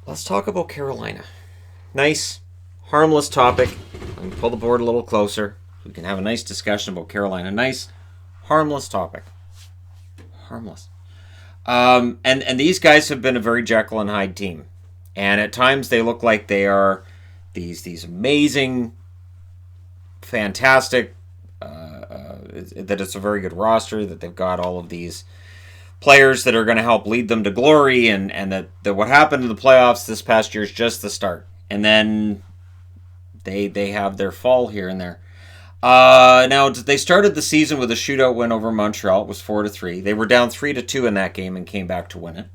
Let's talk about Carolina. Nice, harmless topic. I can pull the board a little closer. We can have a nice discussion about Carolina. Nice, harmless topic. Harmless. And these guys have been a very Jekyll and Hyde team, and at times they look like they are these amazing, fantastic. That it's a very good roster. That they've got all of these players that are going to help lead them to glory, and that what happened in the playoffs this past year is just the start, and then they have their fall here and there. Now they started the season with a shootout win over Montreal. It was 4-3. They were down 3-2 in that game and came back to win it.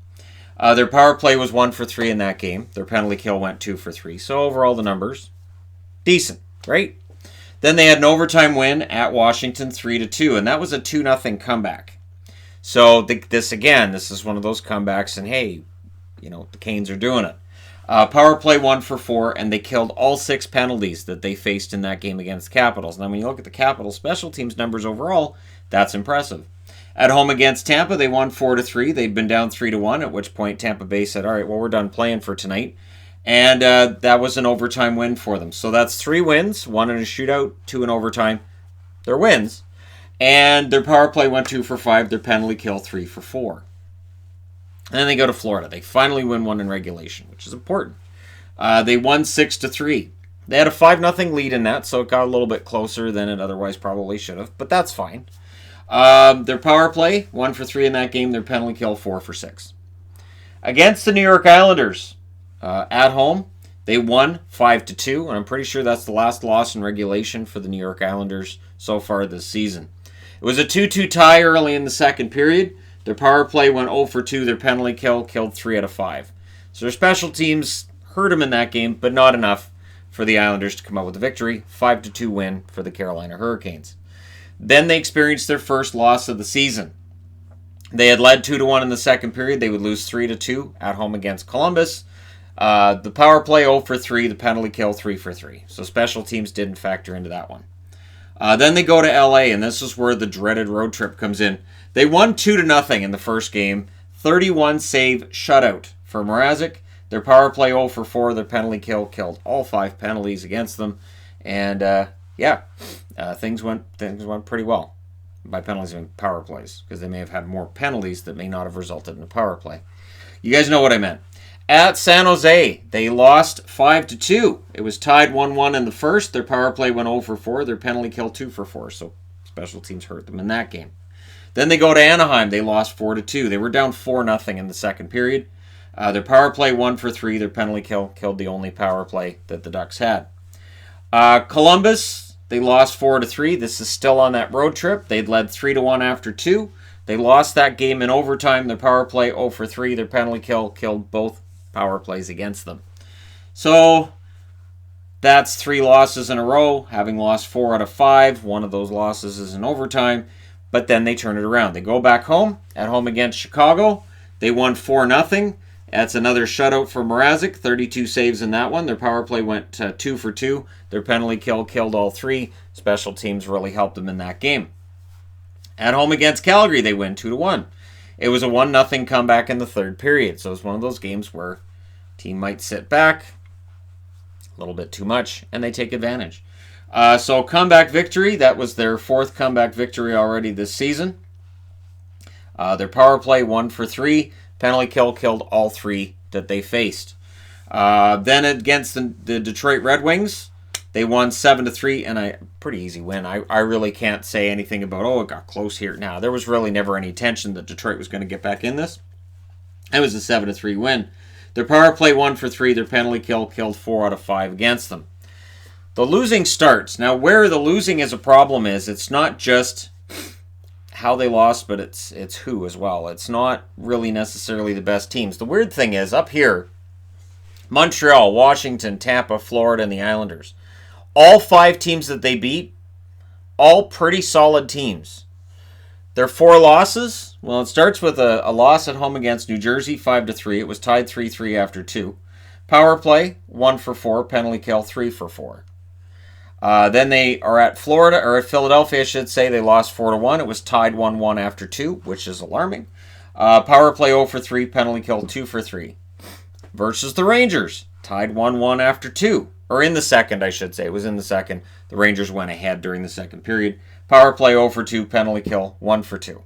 Their power play was 1 for 3 in that game. Their penalty kill went 2 for 3. So overall, the numbers decent, right? Then they had an overtime win at Washington, 3-2, and that was a 2-0 comeback. So this is one of those comebacks, and hey, the Canes are doing it. Power play 1 for 4, and they killed all 6 penalties that they faced in that game against the Capitals. Now, when you look at the Capitals' special teams numbers overall, that's impressive. At home against Tampa, they won 4-3. They'd been down 3-1, at which point Tampa Bay said, all right, well, we're done playing for tonight. And that was an overtime win for them. So that's 3 wins, 1 in a shootout, 2 in overtime. They're wins. And their power play went 2 for 5. Their penalty kill 3 for 4. And then they go to Florida. They finally win 1 in regulation, which is important. They won 6-3. They had a 5-0 lead in that, so it got a little bit closer than it otherwise probably should have, but that's fine. Their power play, 1 for 3 in that game. Their penalty kill, 4 for 6. Against the New York Islanders, at home, they won 5-2, and I'm pretty sure that's the last loss in regulation for the New York Islanders so far this season. It was a 2-2 tie early in the second period. Their power play went 0 for 2. Their penalty kill killed 3 out of 5. So their special teams hurt them in that game, but not enough for the Islanders to come out with a victory. 5-2 win for the Carolina Hurricanes. Then they experienced their first loss of the season. They had led 2-1 in the second period. They would lose 3-2 at home against Columbus. The power play 0 for 3. The penalty kill 3 for 3. So special teams didn't factor into that one. Then they go to LA, and this is where the dreaded road trip comes in. They won 2-0 in the first game. 31 save shutout for Mrazek. Their power play 0 for 4. Their penalty kill killed all 5 penalties against them. And things went pretty well. By penalties, I mean power plays, because they may have had more penalties that may not have resulted in a power play. You guys know what I meant. At San Jose, they lost 5-2. It was tied 1-1 in the first. Their power play went 0 for 4. Their penalty kill 2 for 4. So special teams hurt them in that game. Then they go to Anaheim. They lost 4-2. They were down 4-0 in the second period. Their power play 1 for 3. Their penalty kill killed the only power play that the Ducks had. Columbus, they lost 4-3. This is still on that road trip. They'd led 3-1 after 2. They lost that game in overtime. Their power play 0 for 3. Their penalty kill killed both power plays against them. So that's 3 losses in a row, having lost 4 out of 5. One of those losses is in overtime, but then they turn it around. They go back home, at home against Chicago. They won 4-0. That's another shutout for Mrazek, 32 saves in that one. Their power play went 2 for 2. Their penalty kill killed all 3. Special teams really helped them in that game. At home against Calgary, they win 2-1. It was a 1-0 comeback in the third period. So it's one of those games where team might sit back a little bit too much, and they take advantage. So comeback victory. That was their 4th comeback victory already this season. Their power play 1 for 3. Penalty kill killed all 3 that they faced. Then against the Detroit Red Wings, they won 7-3, and a pretty easy win. I really can't say anything about, it got close here. Now, there was really never any tension that Detroit was going to get back in this. It was a 7-3 win. Their power play 1 for 3. Their penalty kill killed 4 out of 5 against them. The losing starts. Now, where the losing is a problem is, it's not just how they lost, but it's who as well. It's not really necessarily the best teams. The weird thing is, up here, Montreal, Washington, Tampa, Florida, and the Islanders. All 5 teams that they beat, all pretty solid teams. Their 4 losses, well, it starts with a loss at home against New Jersey, 5-3. It was tied 3-3 after 2. Power play, 1 for 4. Penalty kill, 3 for 4. Then they are at Florida, or at Philadelphia, I should say. They lost 4-1. It was tied 1-1 after 2, which is alarming. Power play 0 for 3. Penalty kill 2 for 3. versus the Rangers. Tied 1-1 after 2. Or in the second, I should say. It was in the second. The Rangers went ahead during the second period. Power play 0 for 2, penalty kill 1 for 2.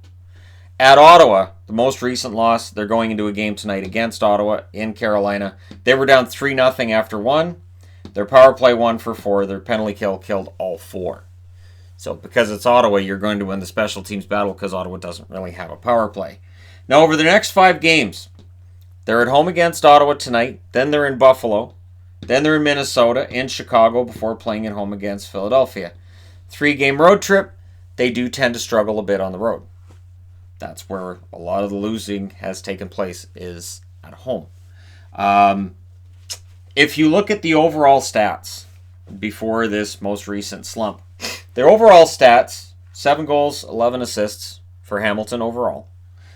At Ottawa, the most recent loss, they're going into a game tonight against Ottawa in Carolina. They were down 3-0 after 1. Their power play 1 for 4. Their penalty kill killed all 4. So because it's Ottawa, you're going to win the special teams battle because Ottawa doesn't really have a power play. Now, over the next 5 games, they're at home against Ottawa tonight. Then they're in Buffalo. Then they're in Minnesota, in Chicago, before playing at home against Philadelphia. 3-game road trip. They do tend to struggle a bit on the road. That's where a lot of the losing has taken place, is at home. If you look at the overall stats before this most recent slump, their overall stats, 7 goals, 11 assists for Hamilton overall.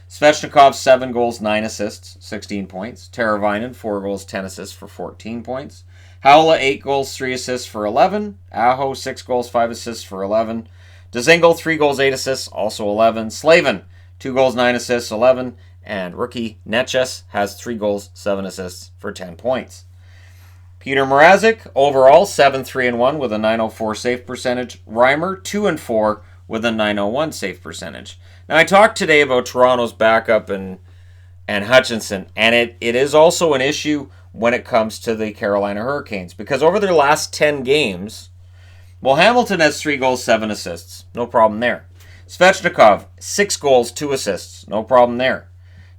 Svechnikov, 7 goals, 9 assists, 16 points. Teravainen, 4 goals, 10 assists for 14 points. Haula, 8 goals, 3 assists for 11. Aho, 6 goals, 5 assists for 11. Dzingel, 3 goals, 8 assists, also 11. Slavin, 2 goals, 9 assists, 11. And rookie Neches has 3 goals, 7 assists for 10 points. Peter Mrazek, overall, 7-3-1 with a .904 save percentage. Reimer, 2-4 with a .901 save percentage. Now, I talked today about Toronto's backup and Hutchinson, and it is also an issue when it comes to the Carolina Hurricanes, because over their last 10 games, well, Hamilton has 3 goals, 7 assists. No problem there. Svechnikov, 6 goals, 2 assists. No problem there.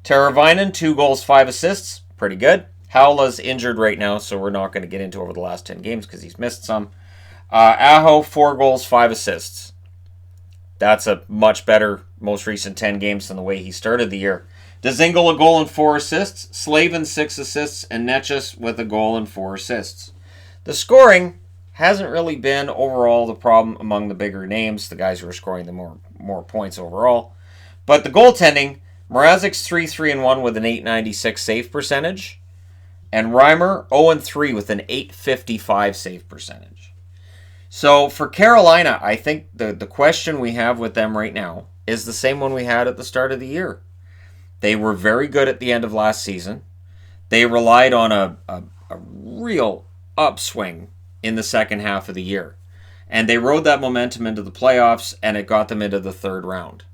Teravainen, 2 goals, 5 assists. Pretty good. Haula's injured right now, so we're not going to get into over the last 10 games because he's missed some. Aho, 4 goals, 5 assists. That's a much better most recent 10 games than the way he started the year. Dzingel, a goal and 4 assists. Slavin, 6 assists. And Neches with a goal and 4 assists. The scoring hasn't really been overall the problem among the bigger names, the guys who are scoring the more points overall. But the goaltending, Mrazek's 3-3-1 with an .896 save percentage. And Reimer, 0-3 with an .855 save percentage. So for Carolina, I think the question we have with them right now is the same one we had at the start of the year. They were very good at the end of last season. They relied on a real upswing in the second half of the year. And they rode that momentum into the playoffs, and it got them into the third round.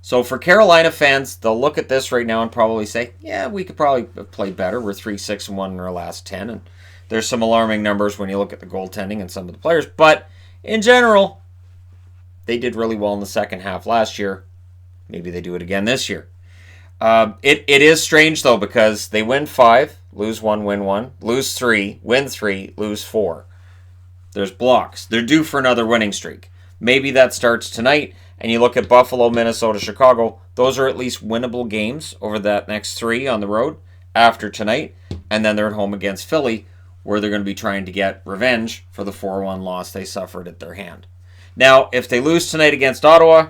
So for Carolina fans, they'll look at this right now and probably say, yeah, we could probably have played better. We're 3-6-1 in our last 10, and there's some alarming numbers when you look at the goaltending and some of the players. But in general, they did really well in the second half last year. Maybe they do it again this year. It is strange, though, because they win 5, lose 1, win 1, lose 3, win 3, lose 4. There's blocks. They're due for another winning streak. Maybe that starts tonight, and you look at Buffalo, Minnesota, Chicago. Those are at least winnable games over that next 3 on the road after tonight. And then they're at home against Philly, where they're going to be trying to get revenge for the 4-1 loss they suffered at their hand. Now, if they lose tonight against Ottawa,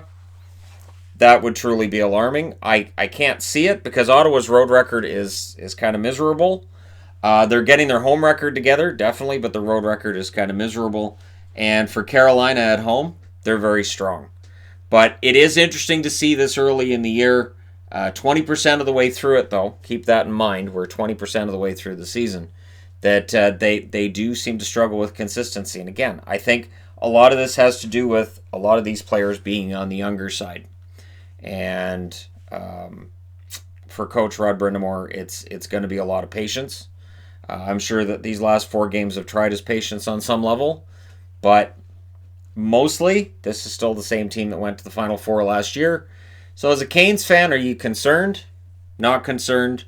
that would truly be alarming. I can't see it because Ottawa's road record is kind of miserable. They're getting their home record together, definitely, but the road record is kind of miserable. And for Carolina at home, they're very strong. But it is interesting to see this early in the year. 20% of the way through it, though, keep that in mind, we're 20% of the way through the season, that they do seem to struggle with consistency. And again, I think a lot of this has to do with a lot of these players being on the younger side. And for Coach Rod Brindamore, it's going to be a lot of patience. I'm sure that these last 4 games have tried his patience on some level, but mostly this is still the same team that went to the Final Four last year. So as a Canes fan, are you concerned? Not concerned?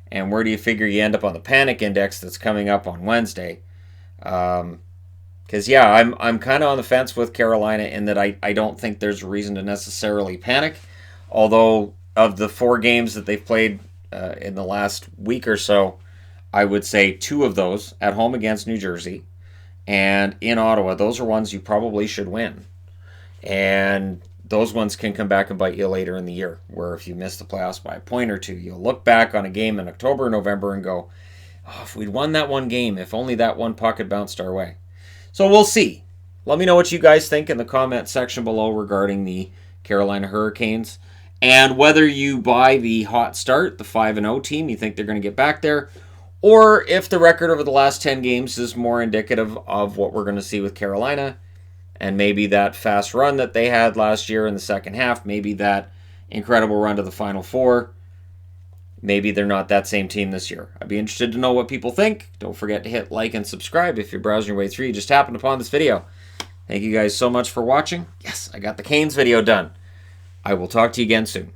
And where do you figure you end up on the panic index that's coming up on Wednesday? Because, I'm kind of on the fence with Carolina in that I don't think there's a reason to necessarily panic. Although of the 4 games that they've played in the last week or so, I would say 2 of those at home against New Jersey and in Ottawa, those are ones you probably should win. And those ones can come back and bite you later in the year, where if you miss the playoffs by a point or 2, you'll look back on a game in October or November and go, oh, if we'd won that one game, if only that one puck had bounced our way. So we'll see. Let me know what you guys think in the comment section below regarding the Carolina Hurricanes and whether you buy the hot start, the 5-0 team, you think they're going to get back there, or if the record over the last 10 games is more indicative of what we're going to see with Carolina, and maybe that fast run that they had last year in the second half, maybe that incredible run to the Final Four, maybe they're not that same team this year. I'd be interested to know what people think. Don't forget to hit like and subscribe if you're browsing your way through. You just happened upon this video. Thank you guys so much for watching. Yes, I got the Canes video done. I will talk to you again soon.